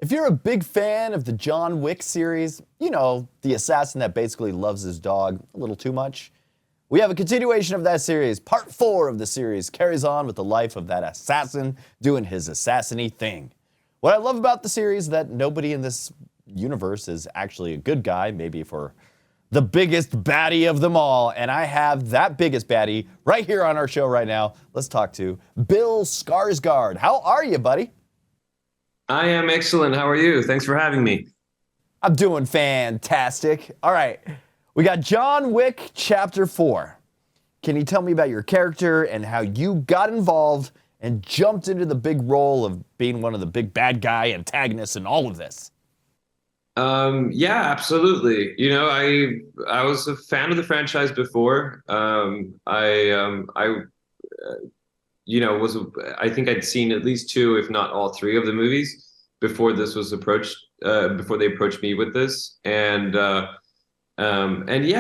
If you're a big fan of the John Wick series, you know, the assassin that basically loves his dog a little too much, we have a continuation of that series. Part 4 of the series carries on with the life of that assassin doing his assassiny thing. What I love about the series is that nobody in this universe is actually a good guy, maybe for the biggest baddie of them all. And I have that biggest baddie right here on our show right now. Let's talk to Bill Skarsgård. How are you, buddy? I am excellent. How are you? Thanks for having me. I'm doing fantastic. All right, we got John Wick Chapter 4. Can you tell me about your character and how you got involved and jumped into the big role of being one of the big bad guy antagonists in all of this? Yeah, absolutely. I was a fan of the franchise before. I think I'd seen at least 2, if not all 3 of the movies before this was approached, before they approached me with this. And yeah,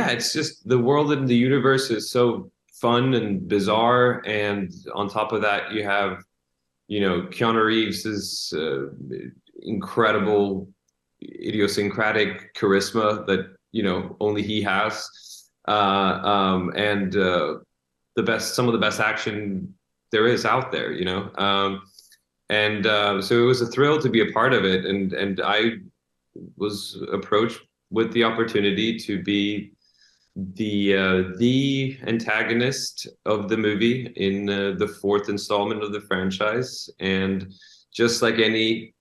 it's just the world and the universe is so fun and bizarre. And on top of that, you have, Keanu Reeves is incredible, idiosyncratic charisma that, only he has. Some of the best action there is out there, so it was a thrill to be a part of it, and I was approached with the opportunity to be the antagonist of the movie in the 4th installment of the franchise. And just like any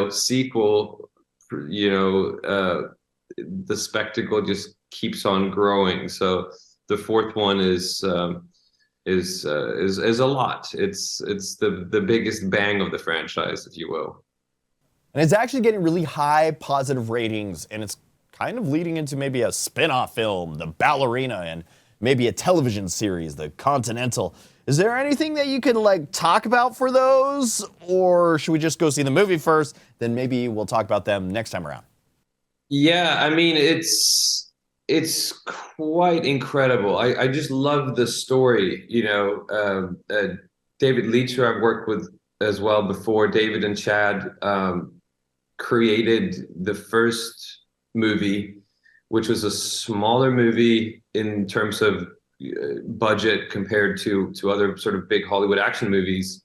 sequel, the spectacle just keeps on growing. So the 4th one is a lot. It's the biggest bang of the franchise, if you will. And it's actually getting really high positive ratings, and it's kind of leading into maybe a spin-off film, the Ballerina, and maybe a television series, the Continental. Is there anything that you could talk about for those, or should we just go see the movie first, then maybe we'll talk about them next time around? Yeah, I mean, it's quite incredible. I just love the story. David Leitch, who I've worked with as well before, David and Chad created the first movie, which was a smaller movie in terms of budget compared to other sort of big Hollywood action movies.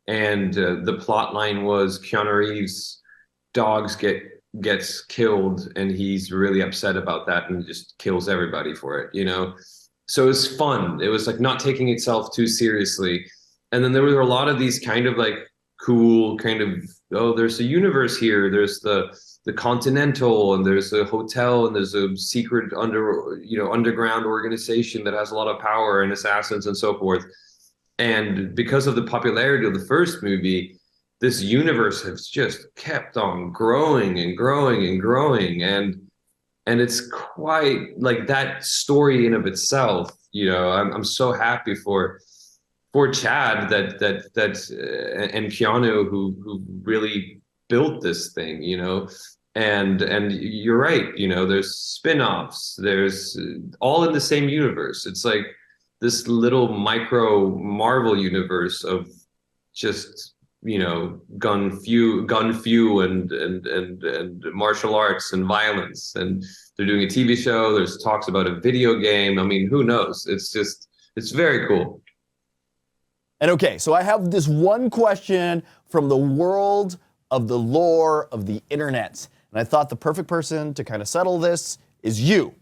And the plot line was Keanu Reeves' dogs gets killed, and he's really upset about that and just kills everybody for it, so it was fun. It was not taking itself too seriously. And then there were a lot of these kind of cool kind of, oh, there's a universe here, there's the Continental, and there's a hotel, and there's a secret underground organization that has a lot of power and assassins and so forth. And because of the popularity of the first movie, this universe has just kept on growing and growing and growing. And it's quite that story in of itself. I'm so happy for Chad that and Keanu who really built this thing, and you're right, there's spin-offs, there's all in the same universe. It's like this little micro Marvel universe of just gun few and martial arts and violence. And they're doing a TV show, there's talks about a video game. I mean, who knows? It's very cool. And okay, so I have this one question from the world of the lore of the internet. And I thought the perfect person to kind of settle this is you.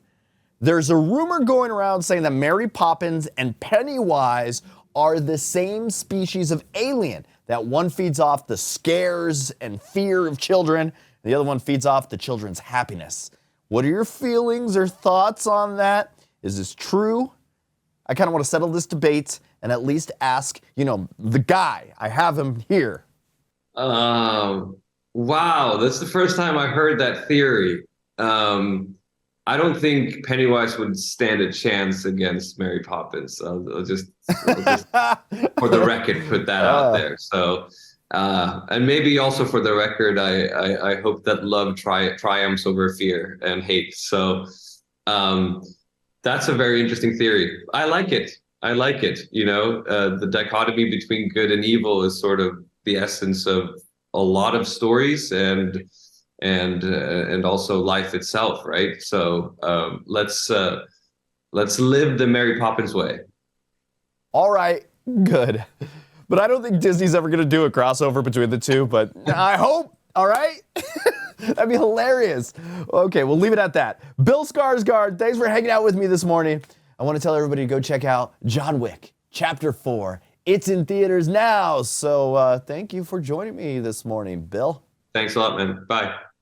There's a rumor going around saying that Mary Poppins and Pennywise are the same species of alien, that one feeds off the scares and fear of children, and the other one feeds off the children's happiness. What are your feelings or thoughts on that? Is this true? I kind of want to settle this debate and at least ask, the guy. I have him here. Wow, that's the first time I heard that theory. I don't think Pennywise would stand a chance against Mary Poppins. I'll just for the record, put that out there. So, and maybe also for the record, I hope that love triumphs over fear and hate. So, that's a very interesting theory. I like it. The dichotomy between good and evil is sort of the essence of a lot of stories and also life itself, right? So let's live the Mary Poppins way. All right, good. But I don't think Disney's ever going to do a crossover between the two, but I hope, all right? That'd be hilarious. Okay, we'll leave it at that. Bill Skarsgård, thanks for hanging out with me this morning. I want to tell everybody to go check out John Wick, Chapter 4. It's in theaters now, so thank you for joining me this morning, Bill. Thanks a lot, man. Bye.